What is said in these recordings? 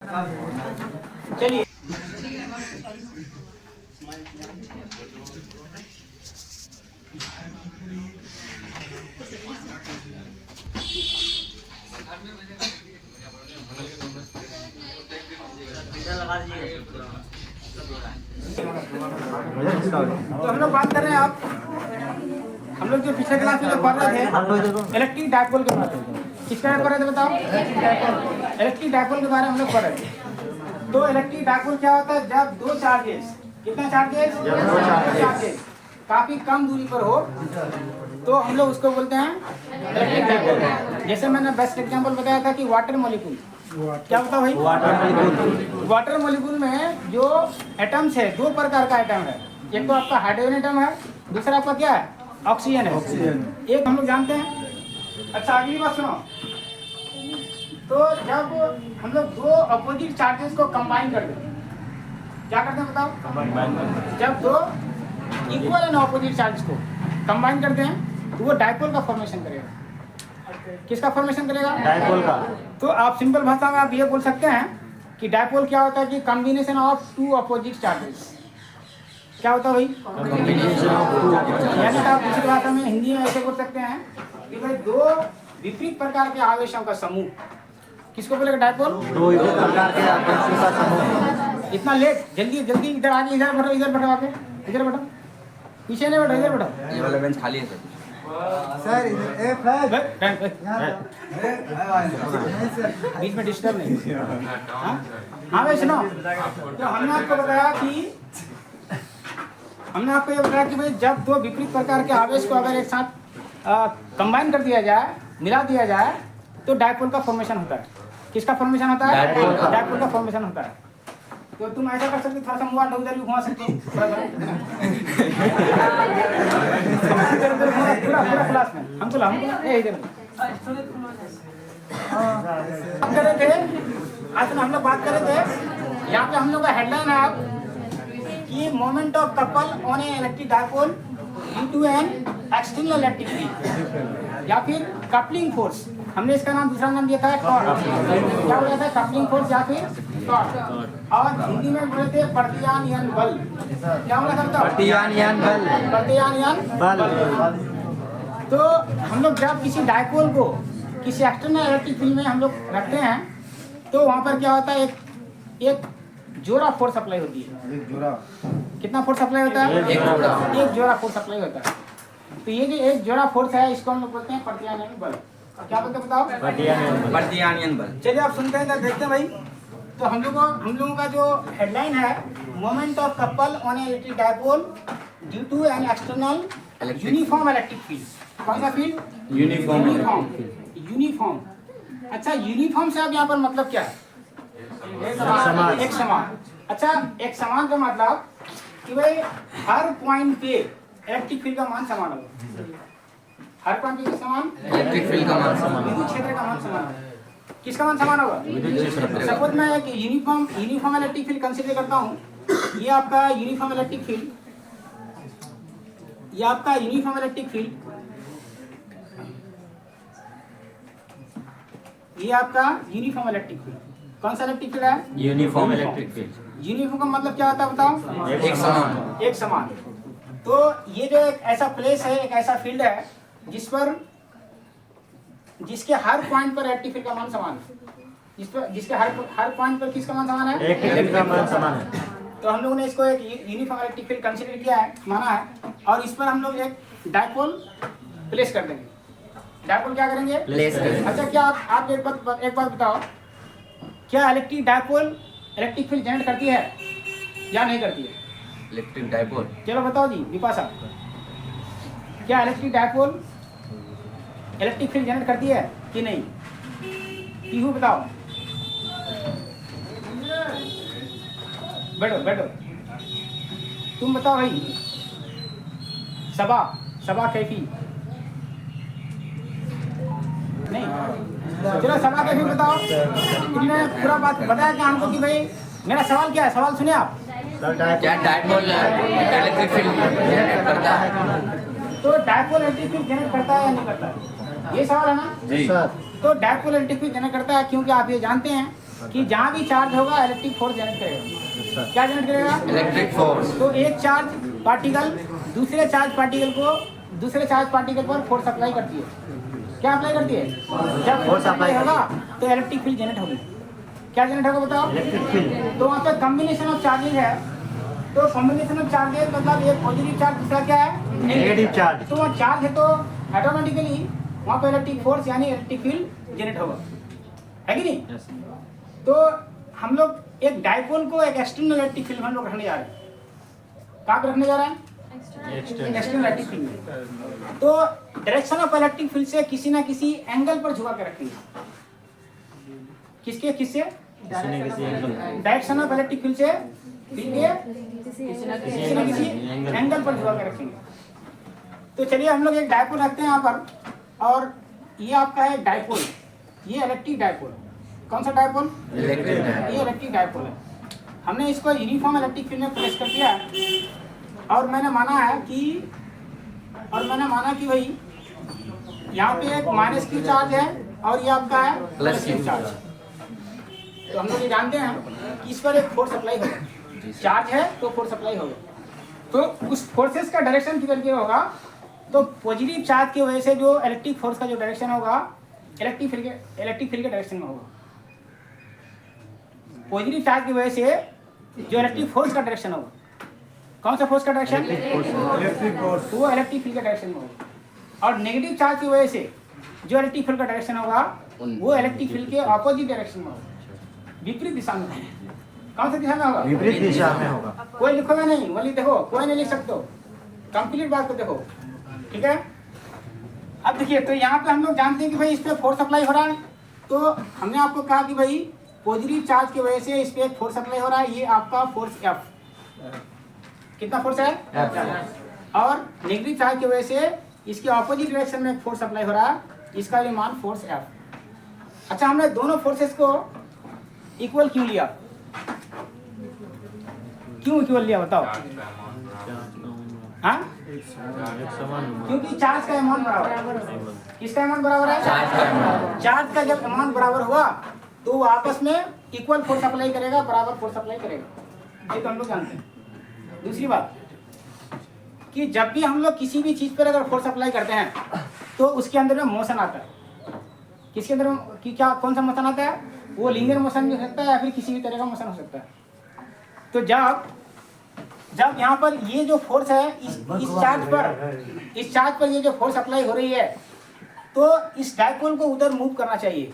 चलिए तो हम लोग बात कर रहे हैं आप हम लोग जो पिछले क्लास में जो पढ़ रहे थे इलेक्ट्रिक डायपोल के बारे में। किसका पढ़ रहे थे बताओ? इलेक्ट्रिक डायपोल के बारे में हम लोग पढ़ रहे थे। तो इलेक्ट्रिक डायपोल क्या होता है? जब दो चार्जेस, कितना चार्जेस? दो चार्जेस काफी कम दूरी पर हो तो हम लोग उसको बोलते हैं इलेक्ट्रिक डायपोल। जैसे मैंने बेस्ट एग्जांपल बताया था कि वाटर मॉलिक्यूल, क्या होता है भाई? वाटर मॉलिक्यूल में जो एटम्स है, दो प्रकार का एटम है। एक तो आपका हाइड्रोजन एटम है, दूसरा आपका क्या है? ऑक्सीजन है। एक हम लोग जानते हैं। अच्छा अगली बात सुनो। तो जब हम लोग दो अपोजिट चार्जेस को कंबाइन कर देते हैं, क्या करते हैं बताओ? जब दो इक्वल एंड अपोजिट चार्ज को कंबाइन करते हैं तो वो डायपोल का फॉर्मेशन करेगा। किसका फॉर्मेशन करेगा? डायपोल का। तो आप सिंपल भाषा में आप ये बोल सकते हैं कि डायपोल क्या होता है कि combination of two opposite charges. क्या होता है भाई? Combination of two. यानी आप दूसरी भाषा में हिंदी में ऐसे बोल सकते हैं कि भाई दो विपरीत प्रकार के आवेशों का समूह। किसको बोलेगा डायपोल? दो विपरीत प्रकार के आवेशों का समूह। इतना लेट, जल्दी जल्दी इधर आगे, इधर बैठो, इधर बैठो, आके इधर बैठो, पीछे नहीं बैठो, इधर बैठो। ये वाला बेंच खाली है सर। बीच में डिस्टर्ब नहीं। हाँ भाई सुनो। तो हमने आपको बताया कि भाई जब दो विपरीत प्रकार के आवेश को अगर एक साथ कंबाइन कर दिया जाए, मिला दिया जाए तो डायपोल का फॉर्मेशन होता है। किसका फॉर्मेशन होता है? डायपोल का फॉर्मेशन होता है। तो तुम ऐसा कर सकते, थोड़ा सा मोबाइल उधर भी घुमा सकते हो पूरा क्लास में। हमको इधर हम कर रहे थे। आज हम लोग बात कर रहे थे, यहाँ पे हम लोग का हेडलाइन है आप कि moment of couple on a electric dipole due to an external electric field, या फिर कपलिंग फोर्स। हमने इसका नाम, दूसरा नाम दिया था टॉर्क। क्या बोला था? कपलिंग फोर्स या फिर टॉर्क। और हिंदी में बोले थे प्रतियानयन बल। क्या बोला था? प्रतियानयन बल। प्रतियानयन बल। तो हम लोग जब किसी डायपोल को किसी एक्सटर्नल इलेक्ट्रिक फील्ड में हम लोग रखते हैं तो वहाँ पर क्या होता है? एक जोड़ा फोर्स अप्लाई होती है। एक जोड़ा। कितना फोर्स अप्लाई होता है? एक जोड़ा फोर्स अप्लाई होता है। तो ये जो एक जोड़ा फोर्स है इसको हम लोग बोलते हैं प्रतियानयन बल। क्या बोलते हैं बताओ? प्रतियानयन बल। चलिए आप सुनते हैं, देखते हैं भाई। तो हम लोगों का जो हेडलाइन है moment of couple on electric dipole due to an external uniform electric field. कौन सा फील्ड? यूनिफॉर्म। अच्छा यूनिफॉर्म से अब यहाँ पर मतलब क्या है? एक समान। अच्छा एक समान का मतलब कि भाई हर पॉइंट पे इलेक्ट्रिक फील्ड का मान समान होगा। हर पॉइंट पे समान इलेक्ट्रिक फील्ड का मान समान, विद्युत क्षेत्र का मान समान होगा। किसका मान समान होगा? सपोज मैं एक यूनिफॉर्म इलेक्ट्रिक फील्ड कंसीडर करता हूँ। ये आपका यूनिफॉर्म इलेक्ट्रिक फील्ड, ये आपका यूनिफॉर्म इलेक्ट्रिक फील्ड, ये आपका यूनिफॉर्म इलेक्ट्रिक फील्ड। कौन सा इलेक्ट्रिक फील्ड है? Uniform electric field. यूनिफॉर्म का मतलब क्या होता है बताओ? एक समान। एक समान। तो ये जो एक ऐसा प्लेस है, एक ऐसा फील्ड है जिसके हर पॉइंट पर इलेक्ट्रिक फील्ड का मान समान है। जिसके हर पॉइंट पर किसका मान समान है? इलेक्ट्रिक का मान समान है। तो हम लोगों ने इसको एक यूनिफॉर्म इलेक्ट्रिक फील्ड कंसीडर किया है, माना है, और इस पर हम लोग एक डायपोल प्लेस कर देंगे। डायपोल क्या करेंगे? प्लेस करेंगे। अच्छा क्या आप एक बात बताओ, क्या electric dipole electric field generate करती है या नहीं करती है? इलेक्ट्रिक डायपोल, चलो बताओ जी विपाशा, क्या electric dipole electric field generate करती है कि नहीं? पीहू बताओ। बैठो तुम बताओ भाई। सबा कैफी नहीं, चलो सबा कैफी बताओ। तुमने पूरा बात बताया क्या हमको कि भाई मेरा सवाल क्या है? सवाल सुने आप। क्या डायपोल इलेक्ट्रिक फील्ड जनरेट करता है? तो डायपोल इलेक्ट्रिक फील्ड जनरेट करता है या नहीं करता है, ये सवाल है ना? जी। तो डायपोल इलेक्ट्रिक फील्ड जनरेट करता है क्योंकि आप ये जानते हैं कि जहाँ भी चार्ज होगा इलेक्ट्रिक फोर्स जनरेट करेगा। क्या जनरेट करेगा? Electric force. तो एक चार्ज पार्टिकल दूसरे चार्ज पार्टिकल पर फोर्स अप्लाई करती है। क्या अप्लाई करती है? जब फोर्स अप्लाई होगा तो इलेक्ट्रिक फील्ड जनरेट होगी। क्या जनरेट होगा बताओ? Electric field. तो वहाँ पे कॉम्बिनेशन ऑफ चार्जेज है, तो कॉम्बिनेशन ऑफ चार्जेज मतलब एक पॉजिटिव चार्ज, दूसरा क्या है? Negative charge. तो वहाँ चार्ज है तो ऑटोमेटिकली वहाँ पे इलेक्ट्रिक फोर्स यानी इलेक्ट्रिक फील्ड जनरेट होगा, है कि नहीं? तो हम लोग एक डाइपोल को एक एक्सटर्नल इलेक्ट्रिक फील्ड हम लोग रखने जा रहे हैं। कहाँ पे रखने जा रहे हैं? External electric field. तो डायरेक्शन ऑफ इलेक्ट्रिक फील्ड से किसी ना किसी एंगल पर झुका के रखेंगे। किससे? डायरेक्शन ऑफ इलेक्ट्रिक फील्ड से किसी ना किसी एंगल पर झुका के रखेंगे। तो चलिए हम लोग एक डाइपोल रखते हैं यहाँ पर, और ये आपका है डाइपोल, ये इलेक्ट्रिक डाइपोल। कौन सा डाइपोल? ये इलेक्ट्रिक डाइपोल है। हमने इसको यूनिफॉर्म इलेक्ट्रिक फील्ड में प्लेस कर दिया है, और मैंने माना कि भाई यहाँ पे एक माइनस क्यू चार्ज है और ये आपका है प्लस क्यू चार्ज। तो हम लोग ये जानते हैं कि इस पर एक फोर्स अप्लाई होगा, चार्ज है तो फोर्स अप्लाई होगा। तो उस फोर्सेस का डायरेक्शन किधर के होगा? तो पॉजिटिव चार्ज की वजह से जो इलेक्ट्रिक फोर्स का जो डायरेक्शन होगा इलेक्ट्रिक फील्ड के डायरेक्शन में होगा। पॉजिटिव चार्ज की वजह से जो इलेक्ट्रिक फोर्स का डायरेक्शन होगा, कौन सा फोर्स का डायरेक्शन? Electric force. वो इलेक्ट्रिक फील्ड के डायरेक्शन में होगा। और नेगेटिव चार्ज की वजह से जो इलेक्ट्रिक फील्ड का डायरेक्शन होगा वो इलेक्ट्रिक फील्ड के ऑपोजिट डायरेक्शन में होगा, विपरीत दिशा में। कौन सी दिशा में होगा? विपरीत दिशा में होगा। कोई लिखोगे नहीं, वही देखो, कोई नहीं लिख सकते, कंप्लीट बात को देखो, ठीक है? अब देखिए, तो यहाँ पे हम लोग जानते हैं कि भाई इस पे फोर्स अप्लाई हो रहा है। तो हमने आपको कहा कि भाई पॉजिटिव चार्ज की वजह से इस पे फोर्स अप्लाई हो रहा है, ये आपका फोर्स F। कितना फोर्स है? और नेगेटिव चार्ज की वजह से इसके ऑपोजिट डायरेक्शन में फोर्स अप्लाई हो रहा है, इसका भी मान फोर्स F। अच्छा, हमने दोनों फोर्सेस को इक्वल क्यों लिया? क्यों इक्वल लिया बताओ? हाँ, क्योंकि चार्ज का अमाउंट बराबर है। किसका अमाउंट बराबर है? चार्ज का जब अमाउंट बराबर हुआ तो वो आपस में इक्वल फोर्स अप्लाई करेगा, बराबर फोर्स अप्लाई करेगा। ये तो हम लोग जानते हैं। दूसरी बात कि जब भी हम लोग किसी भी चीज पर अगर फोर्स अप्लाई करते हैं तो उसके अंदर में मोशन आता है। किसके अंदर कि क्या कौन सा मोशन आता है? वो लीनियर मोशन भी हो सकता है या फिर किसी भी तरह का मोशन हो सकता है। तो जब यहाँ पर ये जो फोर्स है इस चार्ज पर ये जो फोर्स अप्लाई हो रही है, तो इस डाइपोल को उधर मूव करना चाहिए।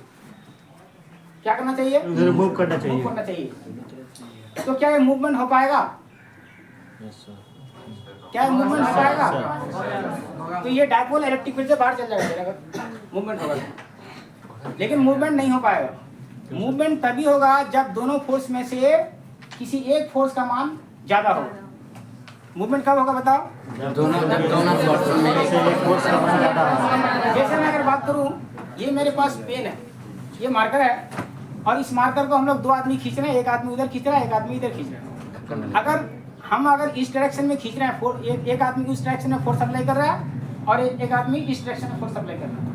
क्या करना चाहिए? मूव करना चाहिए। तो क्या ये मूवमेंट हो पाएगा? क्या मूवमेंट हो पाएगा? तो ये डाइपोल इलेक्ट्रिक फील्ड से बाहर चल जाएगा अगर मूवमेंट होगा, लेकिन मूवमेंट नहीं हो पाएगा। मूवमेंट तभी होगा जब दोनों फोर्स में से किसी एक फोर्स का मान ज्यादा हो। मूवमेंट कब होगा बताओ? दोनों फोर्स में से एक फोर्स का मान ज्यादा हो। जैसे मैं अगर बात करूं, ये मेरे पास पेन है, ये मार्कर है, और इस मार्कर को हम लोग दो आदमी खींच रहे हैं, एक आदमी उधर खींच रहा है, एक आदमी इधर खींच रहा है। अगर इस डायरेक्शन में खींच रहे हैं, एक आदमी उस डायरेक्शन में फोर्स अप्लाई कर रहा है और एक आदमी इस डायरेक्शन में फोर्स अप्लाई कर रहा है।